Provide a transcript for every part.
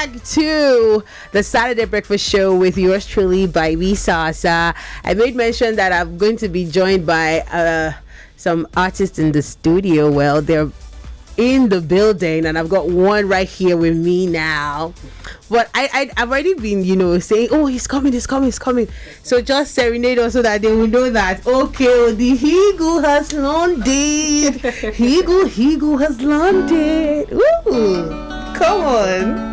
back to the Saturday Breakfast Show with yours truly, by V Sasa. I made mention that I'm going to be joined by some artists in the studio. Well, they're in the building, and I've got one right here with me now. But I've already been, saying, oh, he's coming. So just serenade us so that they will know that, okay, the Higu has landed. Higu has landed. Ooh, come on.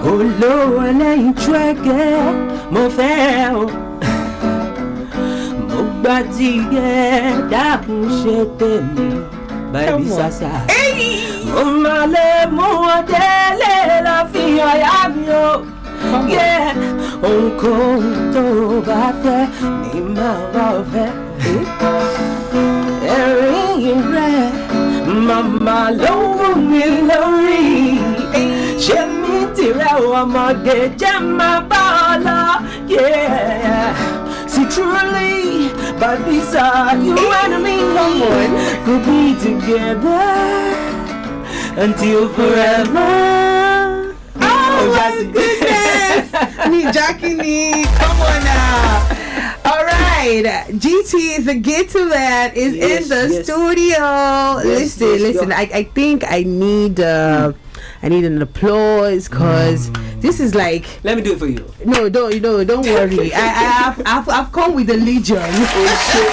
Oh, Lord, I ain't tracking my fail. Baby Sasa, Male Moadele la fia yamio, yeah, on to bafe ni mawafe, Mama low milori, Shemi tira amade jama bala, yeah. See truly, but beside you and me, come on, could be together until forever. Oh my goodness! Me Jackie, come on now. All right, GT, the Guitarman is in the studio. Listen. I think I need an applause, because this is like. Let me do it for you. No, don't worry. I've come with a legion. Oh shit!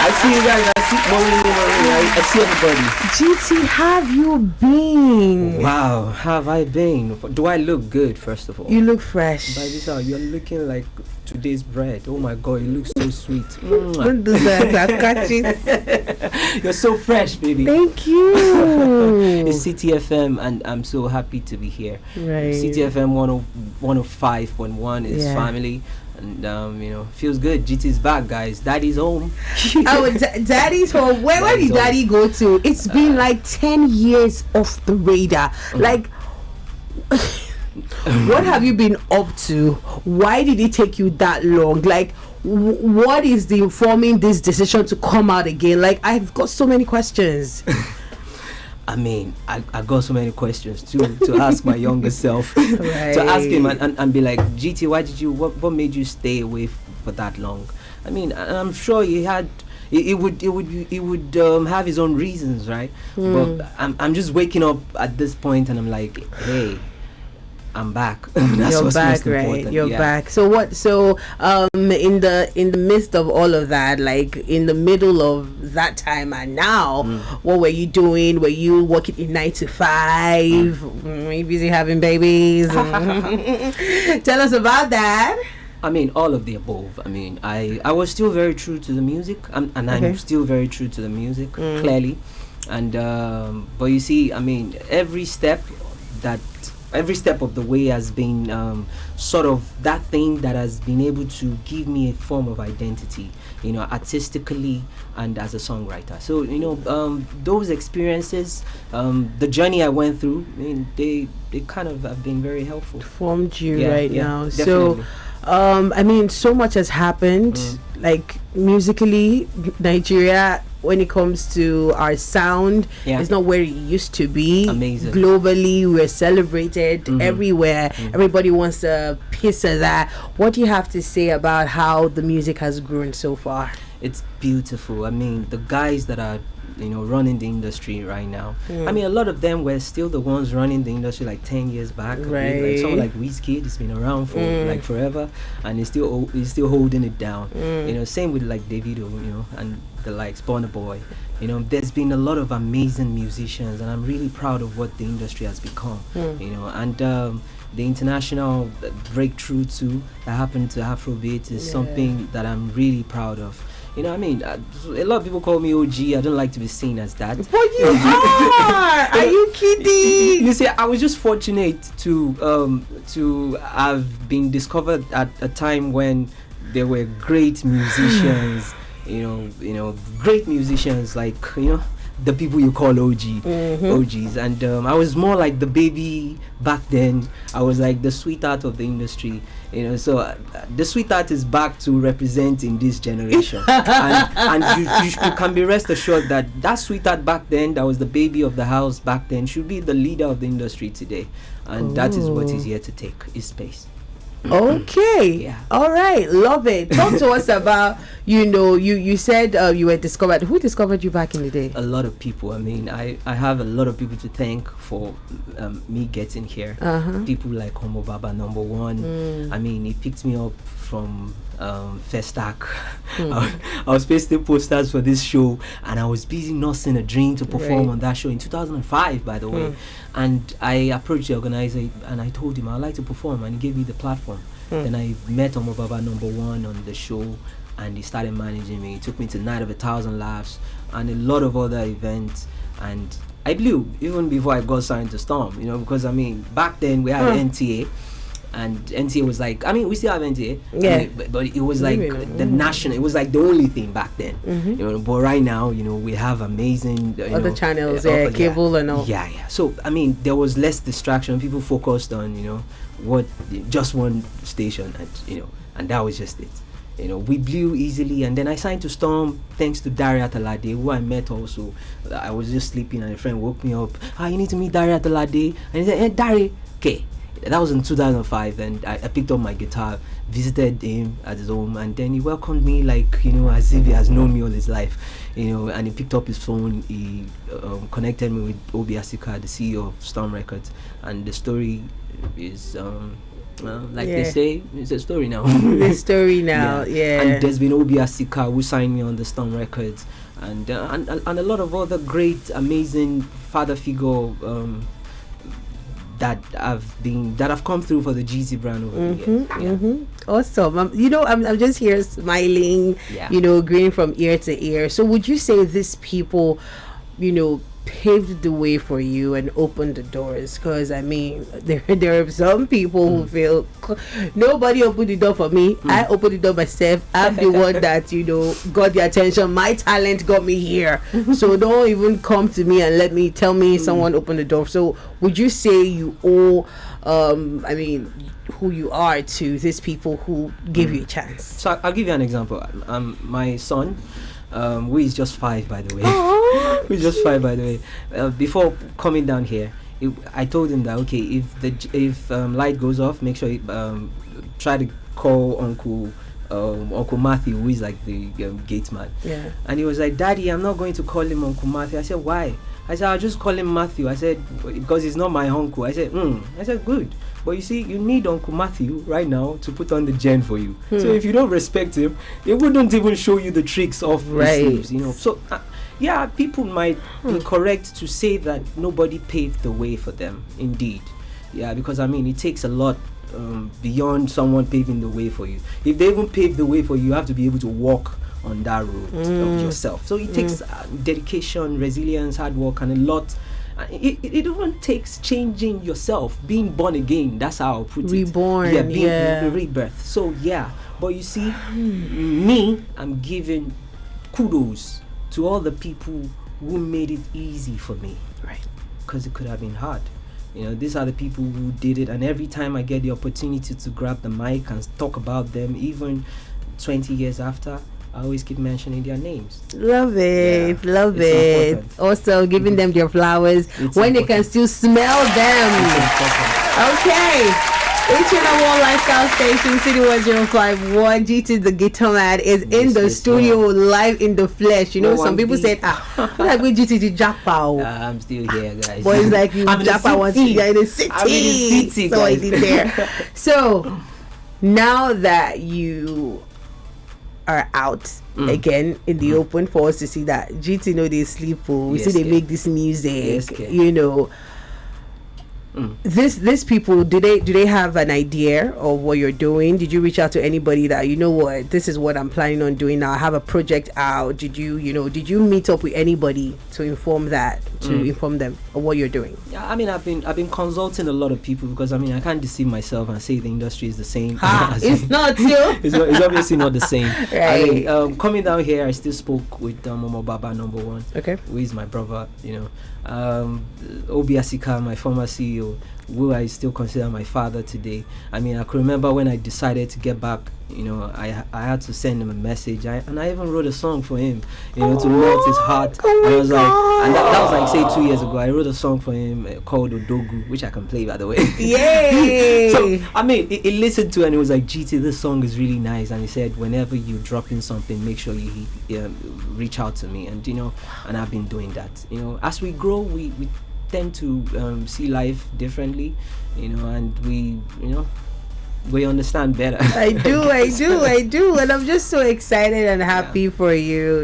I see you guys. I see everybody. GT, have you been? Wow, have I been? Do I look good? First of all, you look fresh. By this hour, you're looking like today's bread. Oh my God, you look so sweet. Don't do that. I'll catch it. You're so fresh, baby. Thank you. It's CTFM, and I'm so happy to be here. Right. CTFM 105.1 is family. And feels good. GT's back, guys. Daddy's home. Daddy's home. Where did Daddy go to? It's been like 10 years off the radar. Like, what have you been up to? Why did it take you that long? Like, what is the informing this decision to come out again? Like, I've got so many questions. I mean, I got so many questions to ask my younger self. Right. To ask him and be like, GT, why did you? What made you stay away for that long? I mean, I'm sure he had. It would have his own reasons, right? But I'm just waking up at this point, and I'm like, hey, I'm back. That's You're what's back, most important. Right? You're back. So what? So in the midst of all of that, like in the middle of that time and now, what were you doing? Were you working in 9 to 5? Were you busy having babies? Tell us about that. I mean, all of the above. I mean, I was still very true to the music, and I'm still very true to the music, clearly. And but you see, I mean, every step of the way has been sort of that thing that has been able to give me a form of identity, artistically and as a songwriter. So, those experiences, the journey I went through, I mean, they kind of have been very helpful. Formed you now. Definitely. So, I mean, so much has happened, like musically, Nigeria, when it comes to our sound, it's not where it used to be. Amazing. Globally, we're celebrated everywhere. Everybody wants a piece of that. What do you have to say about how the music has grown so far? It's beautiful. I mean, the guys that are running the industry right now, I mean, a lot of them were still the ones running the industry like 10 years back. Right. Like someone like Wizkid has been around for like forever, and he's still holding it down. Same with like Davido, and the likes, Burna Boy. There's been a lot of amazing musicians, and I'm really proud of what the industry has become. And the international breakthrough too that happened to Afrobeat is something that I'm really proud of. I mean, a lot of people call me OG. I don't like to be seen as that. But you are! Are you kidding? You see, I was just fortunate to have been discovered at a time when there were great musicians. Great musicians like the people you call OGs, and I was more like the baby back then. I was like the sweetheart of the industry, you know. So the sweetheart is back to represent in this generation, and you can be rest assured that sweetheart back then, that was the baby of the house back then, should be the leader of the industry today, and that is what he's here to take his space. Okay. Yeah. All right. Love it. Talk to us about, you said you were discovered. Who discovered you back in the day? A lot of people. I mean, I have a lot of people to thank for me getting here. People like Homo Baba number one. I mean, he picked me up from Festac. I was pasting posters for this show, and I was busy nursing a dream to perform on that show in 2005, by the way. And I approached the organizer and I told him I'd like to perform, and he gave me the platform. Then I met Homo Baba number one on the show, and he started managing me. He took me to Night of 1,000 Laughs and a lot of other events, and I blew even before I got signed to Storm, because I mean, back then we had NTA, and NTA was like, I mean, we still have NTA, but it was like the national, it was like the only thing back then, but right now, we have amazing other channels, cable and all. So I mean, there was less distraction. People focused on what, just one station, and that was just it. We blew easily, and then I signed to Storm thanks to Daria Talade, who I met also. I was just sleeping and a friend woke me up. You need to meet Daria Talade. And he said, hey, Daria. Okay. That was in 2005, and I picked up my guitar, visited him at his home, and then he welcomed me like, as if he has known me all his life, and he picked up his phone. He connected me with Obi Asika, the CEO of Storm Records, and the story is... they say, it's a story now. The story now, And there's been Obi Asika who signed me on the Storm Records, and a lot of other great, amazing father figure that have come through for the GZ brand over the years. Awesome. I'm just here smiling, grinning from ear to ear. So would you say these people, paved the way for you and opened the doors? Because I mean, there are some people who feel nobody opened the door for me. I opened the door myself. I'm the one that got the attention. My talent got me here. So don't even come to me and tell me someone opened the door. So would you say you owe who you are to these people who gave you a chance? So I'll give you an example. My son, who is just 5, by the way. Who is just 5, by the way. Before coming down here, I told him that if light goes off, make sure you try to call Uncle Matthew, who is like the gate man. And he was like, Daddy, I'm not going to call him Uncle Matthew. I said, why? I said, I'll just call him Matthew. I said, because he's not my uncle. I said, good. But you see, you need Uncle Matthew right now to put on the gen for you. So if you don't respect him, he wouldn't even show you the tricks of his sleeves, So people might be correct to say that nobody paved the way for them. Indeed, because I mean, it takes a lot beyond someone paving the way for you. If they even pave the way for you, you have to be able to walk on that road of yourself. So it takes dedication, resilience, hard work, and a lot. It even takes changing yourself, being born again. That's how I'll put Reborn, it. Being rebirth. So but you see, me, I'm giving kudos to all the people who made it easy for me, right? Because it could have been hard. These are the people who did it, and every time I get the opportunity to grab the mic and talk about them, even 20 years after, I always keep mentioning their names. Love it, love it. Important. Also giving them their flowers when they can still smell them. Okay. HN1 Lifestyle Station, City 1051. GT the Guitarman is in the studio live in the flesh. Some people said, like we GT to Japa. I'm still here, guys. But it's like you Japa once you're in the city. I'm in the city, so I did there. So now that you are out again in the open for us to see that GT they sleep, we see they make this music, These people, do they have an idea of what you're doing? Did you reach out to anybody that what, this is what I'm planning on doing now, I have a project out? Did you meet up with anybody to inform that to inform them of what you're doing? Yeah, I mean, I've been consulting a lot of people, because I mean, I can't deceive myself and say the industry is the same. It's not you. It's obviously not the same. Right. I mean, coming down here, I still spoke with Momo Baba number one. Okay. Who is my brother, Obi Asika, my former CEO, who I still consider my father today. I mean, I can remember when I decided to get back, I had to send him a message, and I even wrote a song for him, to melt his heart. Oh and I was my like, and that was God. like, say, 2 years ago. I wrote a song for him called Odogu, which I can play, by the way. Yay! So I mean, he listened to it and he was like, GT, this song is really nice. And he said, whenever you drop in something, make sure you reach out to me. And and I've been doing that. As we grow, we tend to see life differently, and we understand better. I do, and I'm just so excited and happy for you.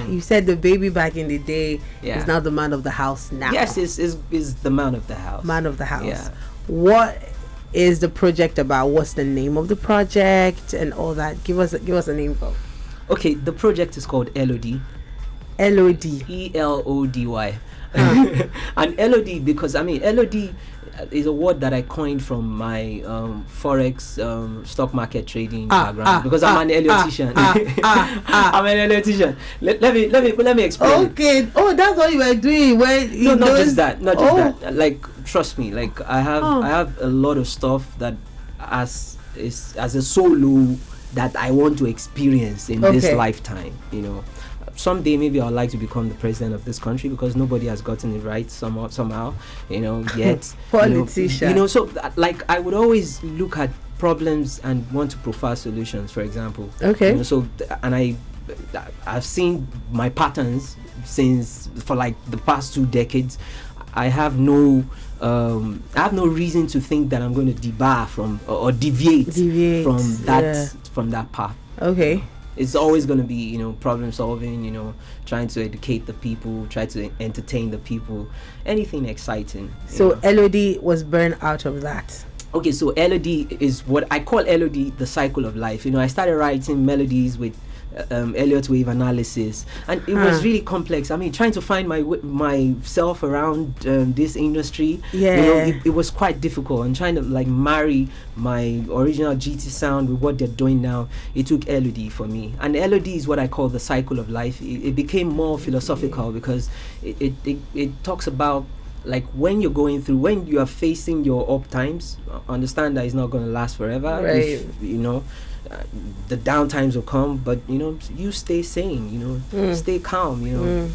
You said the baby back in the day is now the man of the house now. Yes, is the man of the house. Man of the house. Yeah. What is the project about? What's the name of the project and all that? Give us an info. Okay, the project is called LOD. LOD. ELODY. And LOD, because I mean, LOD is a word that I coined from my forex stock market trading background, because I'm an Eliotician. I'm an Eliotician. Let me explain. Okay. Oh, that's what you were doing when not just that. That. Like, trust me. Like, I have a lot of stuff that as a solo that I want to experience in this lifetime. Someday maybe I'd like to become the president of this country, because nobody has gotten it right somehow, yet. Politician. So like, I would always look at problems and want to profile solutions, for example. Okay. And I've seen my patterns for like the past 2 decades. I have no reason to think that I'm going to debar from or deviate from that path. Okay. It's always going to be, problem solving, trying to educate the people, try to entertain the people, anything exciting. So LOD was born out of that. Okay, so LOD is what I call LOD, the cycle of life. I started writing melodies with Elliott wave analysis, and it was really complex. I mean, trying to find myself around this industry, it was quite difficult, and trying to like marry my original GT sound with what they're doing now. It took LOD for me, and LOD is what I call the cycle of life. It became more philosophical, because it talks about, like, when you're going through, when you are facing your up times, understand that it's not going to last forever. Right. If, the down times will come, but you stay sane, stay calm,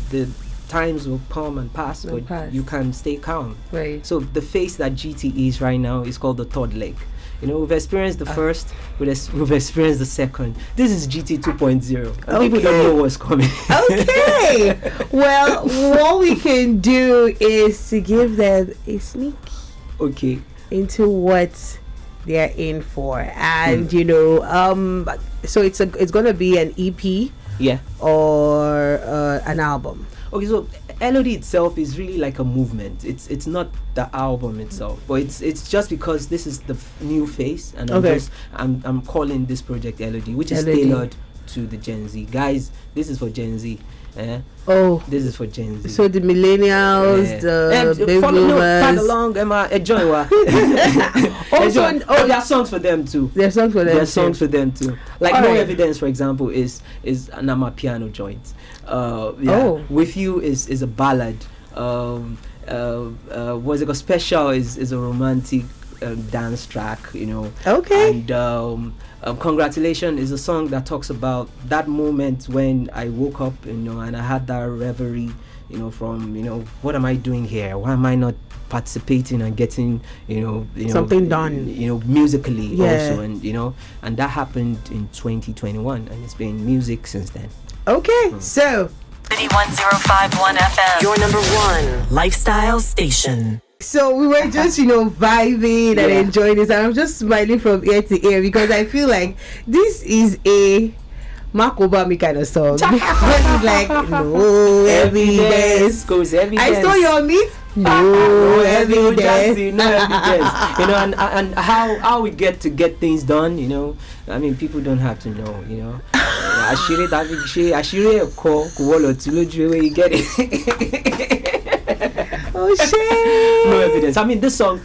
the times will come and pass, you can stay calm. Right. So the phase that GT is right now is called the third leg. We've experienced the first, we've experienced the second. This is GT 2.0. And people don't know what's coming. Okay. Well, what we can do is to give them a sneak into what they're in for, and so it's gonna be an EP, or an album. Okay, so LOD itself is really like a movement. It's not the album itself, but it's just because this is the new phase, and I'm calling this project LOD, which is tailored to the Gen Z guys. This is for Gen Z. This is for Gen Z. So the millennials, the baby boomers. Tag along, enjoy. There are songs for them too. There are songs for them too. Like No Evidence, for example, is an amapiano joint. With You is a ballad. What's it called? Special is a romantic dance track. And Congratulations is a song that talks about that moment when I woke up, and I had that reverie, from what am I doing here? Why am I not participating and getting something done, musically also, and that happened in 2021, and it's been music since then. So 31051 FM, your number one lifestyle station. So we were just, vibing and enjoying this, and I'm just smiling from ear to ear, because I feel like this is a Mark Obama kind of song. It's like, no evidence. I stole your meat. No evidence. And how we get things done, I mean, people don't have to know, àṣírí tàbí ṣe àṣírí ẹ̀kọ́ kò wọ́lọ̀ tí lójú ewé you get it. Oh shit! No evidence. I mean, this song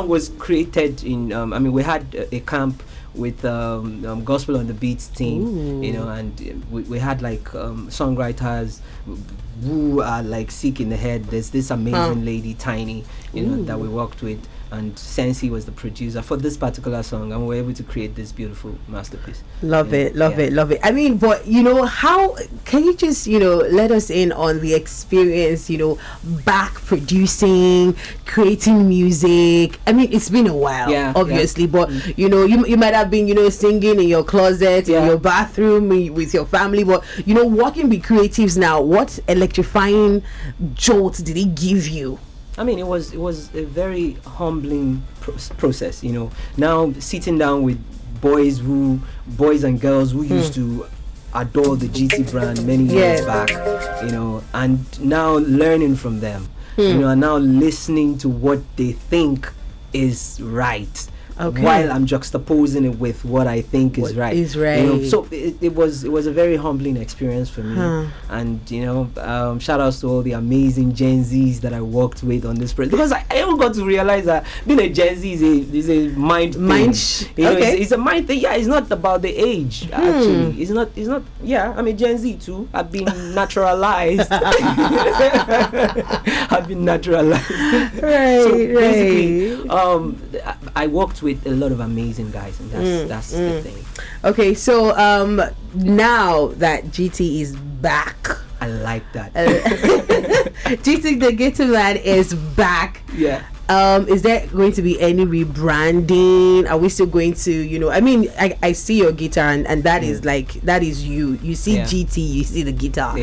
was created in. I mean, we had a camp with Gospel on the Beats team, you know, and we had like songwriters who are like sick in the head. There's this amazing lady, Tiny, you know, that we worked with, and Sensi was the producer for this particular song, and we were able to create this beautiful masterpiece. Love it. I mean, but you know, how can you just, you know, let us in on the experience, you know, back producing, creating music? I mean, it's been a while, obviously, but you know, you might have been, you know, singing in your closet, in your bathroom, with your family, but you know, working with creatives now, what electrifying jolt did it give you? I mean, it was a very humbling process, you know. Now sitting down with boys and girls who used to adore the GT brand many years back, you know, and now learning from them, you know, and now listening to what they think is right. While I'm juxtaposing it with what I think is right. You know, so it was a very humbling experience for me. And you know, shout outs to all the amazing Gen Zs that I worked with on this project, because I even got to realize that being a Gen Z is a mind thing. You know, it's a mind thing. Yeah, it's not about the age. Actually, it's not. Yeah, I'm a Gen Z too. I've been naturalized. I've been naturalized. Right. So basically, I worked with a lot of amazing guys, and that's the thing. Okay, so now that GT is back, I like that. GT the Guitarman is back. Yeah. Is there going to be any rebranding? Are we still going to, you know, I mean, I see your guitar, and that is like, that is you see GT, you see the guitar.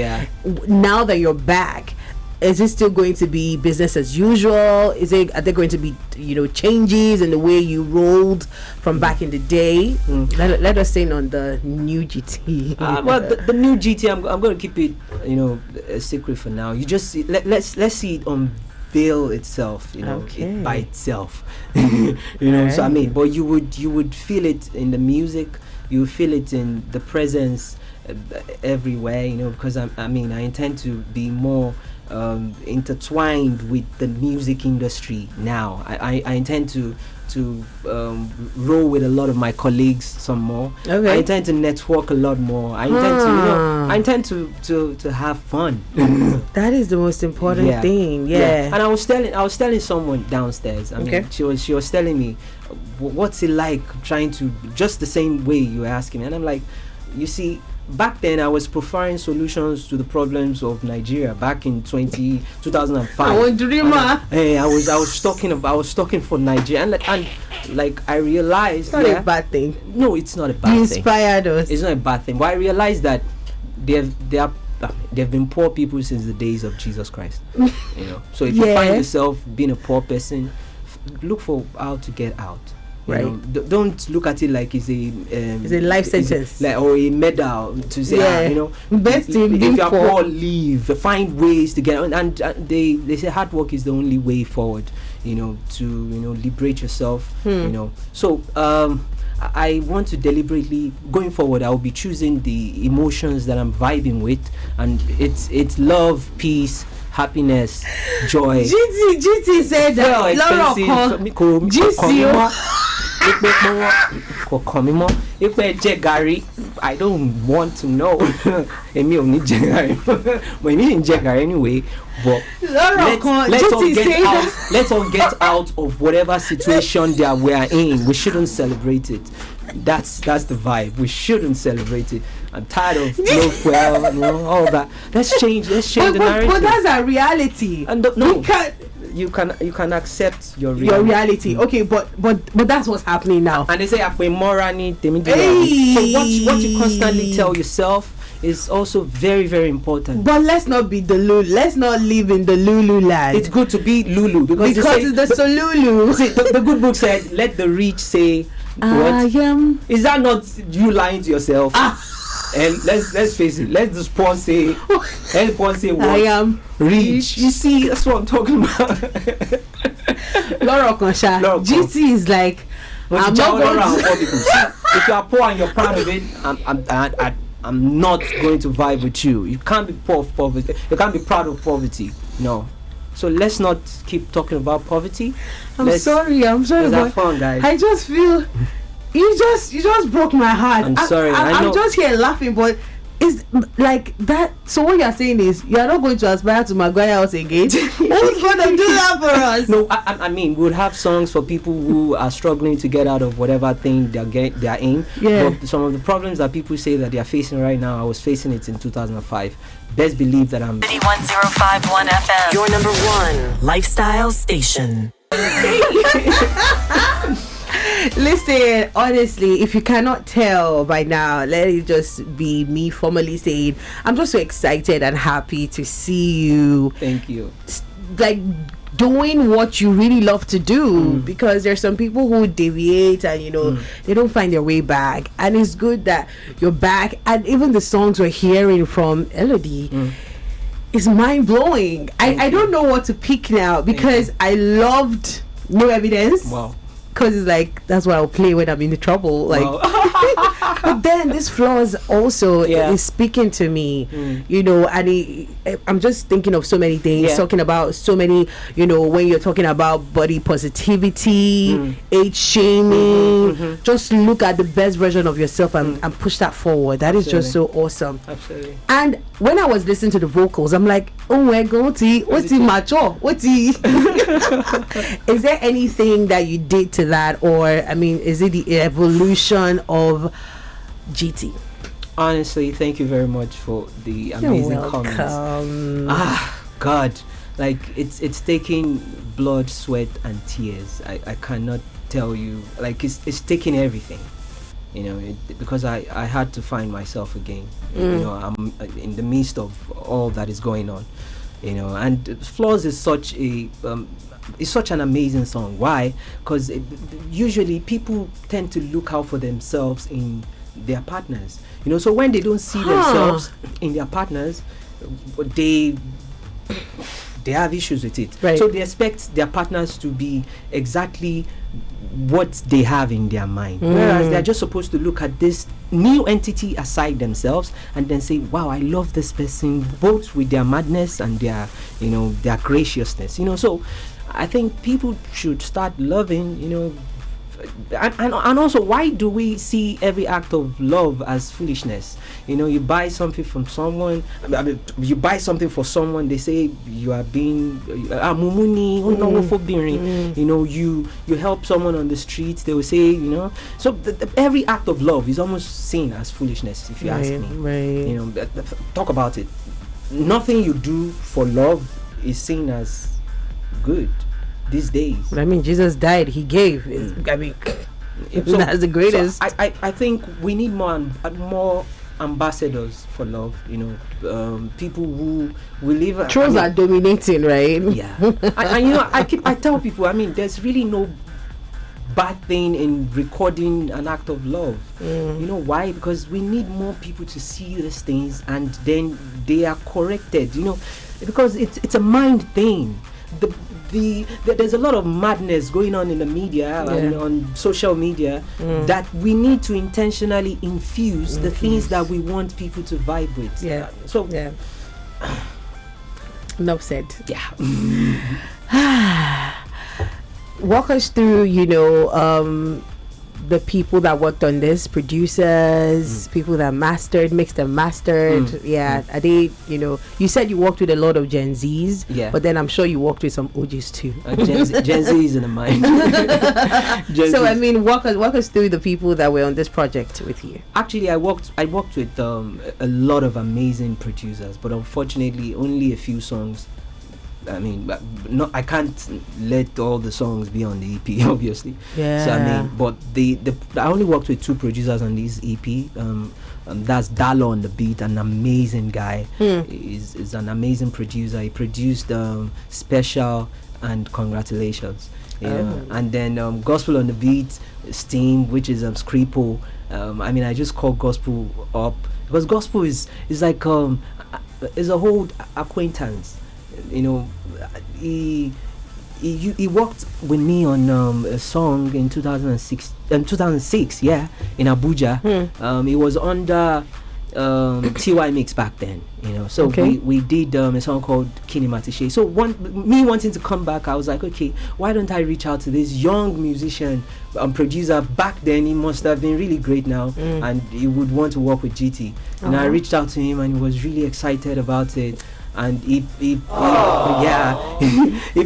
Now that you're back, is it still going to be business as usual? Are there going to be, you know, changes in the way you rolled from back in the day? Let us in on the new GT. Well, the new GT, I'm going to keep it, you know, a secret for now. You just see, let's see it unveil itself, you know, it by itself. You know, so I mean, but you would feel it in the music, you would feel it in the presence everywhere, you know, because I mean, I intend to be more intertwined with the music industry now. I intend to roll with a lot of my colleagues some more. I intend to network a lot more. I intend to, you know, I intend to have fun. That is the most important thing. And I was telling someone downstairs. I mean, she was telling me, what's it like trying to, just the same way you were asking me, and I'm like, you see, back then I was providing solutions to the problems of Nigeria back in 2005. I was talking for Nigeria, and like I realized, it's not a bad thing. No, it's not a bad thing. You inspired us. It's not a bad thing. But I realized that they've been poor people since the days of Jesus Christ. You know, so if you find yourself being a poor person, look for how to get out. You know, don't look at it like it's a life sentence, like, or a medal to say, you know, best if you are poor, leave, find ways to get out. And they say hard work is the only way forward, you know, to, you know, liberate yourself. You know, so I want to deliberately, going forward, I will be choosing the emotions that I'm vibing with, and it's love, peace, happiness, joy. GT said that. I don't want to know. Anyway, but let's all get out of whatever situation that we are in. We shouldn't celebrate it. That's the vibe. We shouldn't celebrate it. I'm tired of no fuel, you know, all that. Let's change the narrative. But that's a reality. And no, you can accept your reality. Okay, but that's what's happening now. And they say so what you constantly tell yourself is also very, very important. But let's not be the Lulu. Let's not live in the Lulu land. It's good to be Lulu because it's the Solulu. See, the good book said, "Let the rich say." What? Is that not you lying to yourself? And let's face it. Let the poor say. Let the poor say what? I am rich. You see, that's what I'm talking about. Laura Konsha. GT is like, I'm not going to. If you are poor and you're proud of it, I'm not going to vibe with you. You can't be poor of poverty. You can't be proud of poverty. No. So let's not keep talking about poverty. I'm sorry, let's have fun, guys. I just feel you just broke my heart. I'm sorry. I'm just here laughing, but it's like that. So what you're saying is you're not going to aspire to Maguire House again. Who's going to do that for us? No, I mean, we'll have songs for people who are struggling to get out of whatever thing they're in. Yeah. But some of the problems that people say that they are facing right now, I was facing it in 2005. Best believe that I'm 1051 FM, your number one lifestyle station. Listen, honestly, if you cannot tell by now, let it just be me formally saying I'm just so excited and happy to see you. Thank you. Like doing what you really love to do, because there's some people who deviate and they don't find their way back, and it's good that you're back. And even the songs we're hearing from Elodie is mind-blowing. I don't know what to pick now, because I loved No Evidence. Wow. Because it's like, that's what I'll play when I'm in trouble. Like, wow. But then this flaws also is speaking to me, and I'm just thinking of so many things, talking about so many, when you're talking about body positivity, age shaming, just look at the best version of yourself and push that forward. That is just so awesome. Absolutely. And when I was listening to the vocals, I'm like, oh my God, what's the macho? What's the is there anything that you did to that, or I mean, is it the evolution of GT? Honestly, thank you very much for the amazing comments. God, like it's taking blood, sweat, and tears. I cannot tell you, like it's taking everything, because I had to find myself again. I'm in the midst of all that is going on, and Flaws is such a it's such an amazing song. Why? Because usually people tend to look out for themselves in their partners, so when they don't see themselves in their partners, they have issues with it, right? So they expect their partners to be exactly what they have in their mind, whereas they're just supposed to look at this new entity aside themselves and then say, wow, I love this person, both with their madness and their their graciousness, so I think people should start loving, and also, why do we see every act of love as foolishness? You buy something from someone, you buy something for someone, they say you are being mumuni, you help someone on the street, they will say, so every act of love is almost seen as foolishness, if you ask me. Right. Talk about it. Nothing you do for love is seen as good these days. I mean, Jesus died, he gave. I mean, so, that's the greatest. So I think we need more ambassadors for love. People who will live. Trolls are dominating, right? Yeah. I tell people, there's really no bad thing in recording an act of love. Why? Because we need more people to see these things, and then they are corrected. Because it's a mind thing. There's a lot of madness going on in the media and on social media that we need to intentionally infuse the things that we want people to vibe with. Enough said. Walk us through the people that worked on this, producers, people that mixed and mastered. Are they, you said you worked with a lot of Gen Zs, but then I'm sure you worked with some OGs too. Gen Z is in the mind. So walk us through the people that were on this project with you. Actually, I worked with a lot of amazing producers, but unfortunately only a few songs. I can't let all the songs be on the EP, obviously. So but I only worked with 2 producers on this EP. That's Dalo on the beat, an amazing guy. Is an amazing producer. He produced Special and Congratulations. And then Gospel on the beat, Steam, which is Scripo. I just call Gospel up because Gospel is like is a whole acquaintance. He worked with me on a song in 2006 in Abuja. He was under TY mix back then, so we did a song called Kinematishe. So me wanting to come back, I was like, okay, why don't I reach out to this young musician producer? Back then he must have been really great now, and he would want to work with GT. And I reached out to him, and he was really excited about it. And he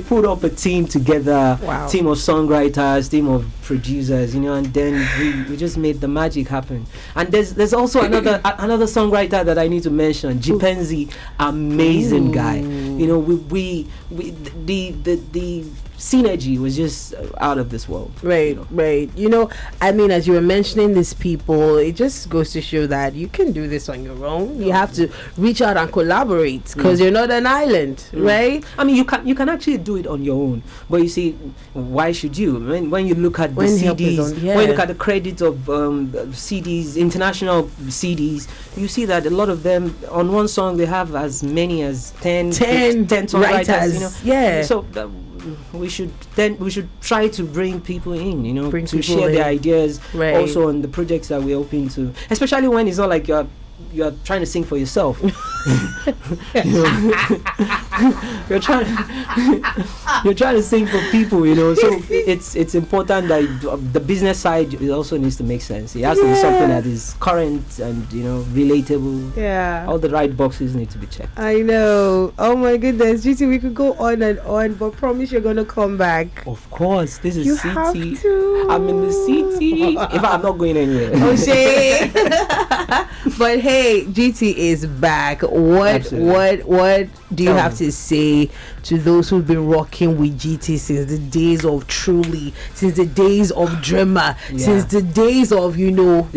put up a team together, team of songwriters, team of producers, and then we just made the magic happen. And there's also another songwriter that I need to mention, Jipenzi, amazing guy. We the synergy was just out of this world. Right. I mean, as you were mentioning these people, it just goes to show that you can do this on your own. You have to reach out and collaborate, because you're not an island, right? I mean, you can actually do it on your own, but you see, why should you? When you look at the CDs, when you look at the credit of CDs, international CDs, you see that a lot of them on one song they have as many as 10 songwriters. So we should try to bring people in, to share their ideas, also on the projects that we're open to, especially when it's not like you're trying to sing for yourself. you're trying to sing for people, so it's important that the business side, it also needs to make sense. It has to be something that is current and relatable. All the right boxes need to be checked. I know. Oh my goodness, GT, we could go on and on, but promise you're gonna come back. Of course, this is you city. Have to. I'm in the city. If I'm not going anywhere. Oh shit. But hey, GT is back. What do you have to say to those who've been rocking with GT since the days of Truly, since the days of Dreamer, since the days of Champion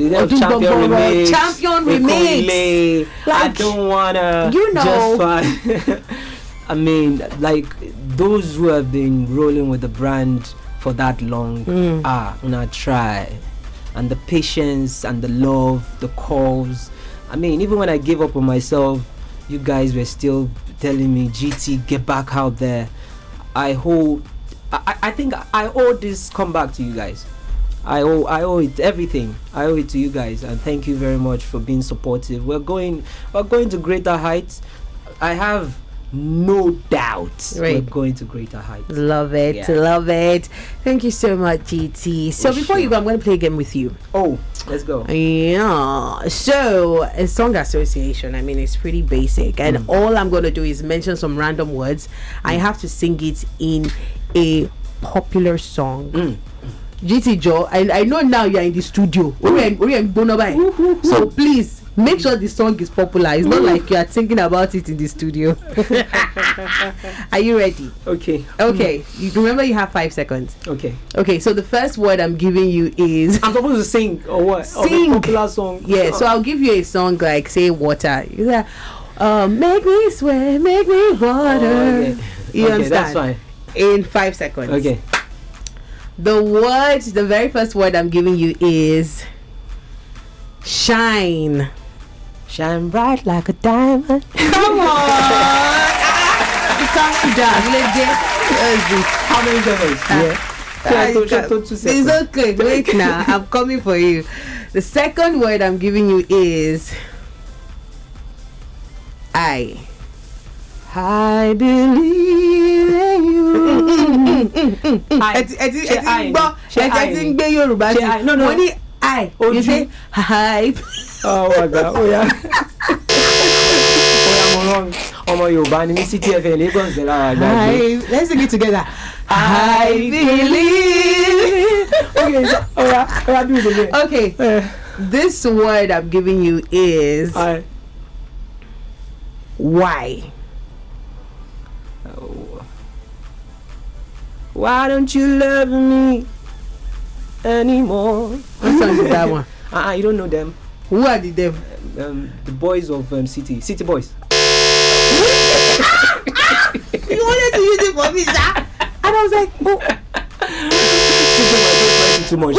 Remix? I don't wanna just find I mean, like, those who have been rolling with the brand for that long gonna try, and the patience and the love, the calls. I mean, even when I gave up on myself, you guys were still telling me, GT, get back out there. I think I owe this comeback to you guys. I owe it everything. I owe it to you guys, and thank you very much for being supportive. We're going to greater heights. I have no doubt we're going to greater heights. Love it. Thank you so much, GT. So before you go, I'm going to play a game with you. Oh, let's go. Yeah. So a song association, I mean, it's pretty basic, and all I'm going to do is mention some random words. I have to sing it in a popular song. GT Joe, I know now you're in the studio. So please make sure the song is popular. It's not like you are thinking about it in the studio. Are you ready? Okay. You remember you have 5 seconds. Okay, so the first word I'm giving you is I'm supposed to sing or what? Sing. A popular song. Yeah, so I'll give you a song like, say, water. You say, make me sweat, make me water. You understand? That's fine. In 5 seconds. Okay. The very first word I'm giving you is shine. Shine bright like a diamond. Come on. Calm down. How many seconds? It's okay. Wait now. I'm coming for you. The second word I'm giving you is I believe in you. I think Yoruba. No. You say hi. Oh my God. Oh yeah. I'm wrong. Yoruba ni city FM Lagos de la. Let's sing it together. I believe. Okay. Do it again. Okay. This word I'm giving you is why. Why don't you love me anymore? What song is that one? You don't know them. Who are them? The boys of City Boys. You wanted to use it for me, sir? And I was like, oh. Too much.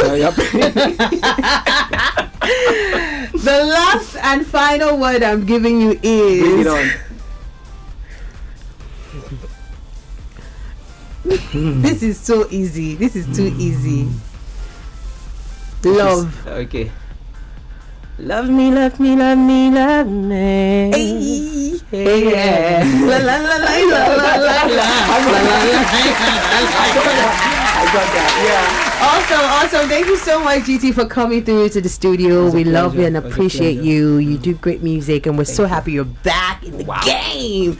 The last and final word I'm giving you is. Bring it on. This is so easy. This is too easy. Love. Okay. Love me, love me, love me, love me. Hey, yeah. La la la la la la la la. I got that. Awesome. Thank you so much, GT, for coming through to the studio. We love you and appreciate you. You do great music, and we're so happy you're back in the game.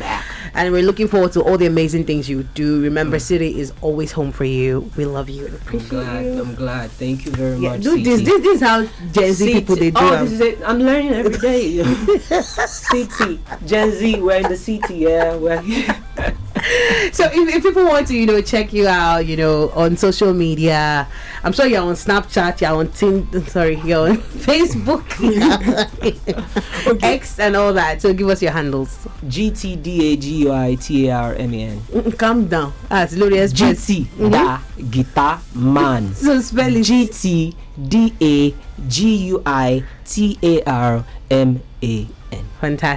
And we're looking forward to all the amazing things you do. Remember, City is always home for you. We love you and appreciate you. I'm glad. Thank you very much. Do this. This is how Gen Z people they do. This is it. I'm learning every day. CT, Gen Z, we're in the CT. Yeah, we're here. So if people want to, check you out, on social media, I'm sure you're on Snapchat, you're on you're on Facebook, X and all that. So give us your handles. GTDAGUITARMAN. Calm down. It's Glorious GT da Guitarman. So spell it. GTDAGUITARMAN. Fantastic.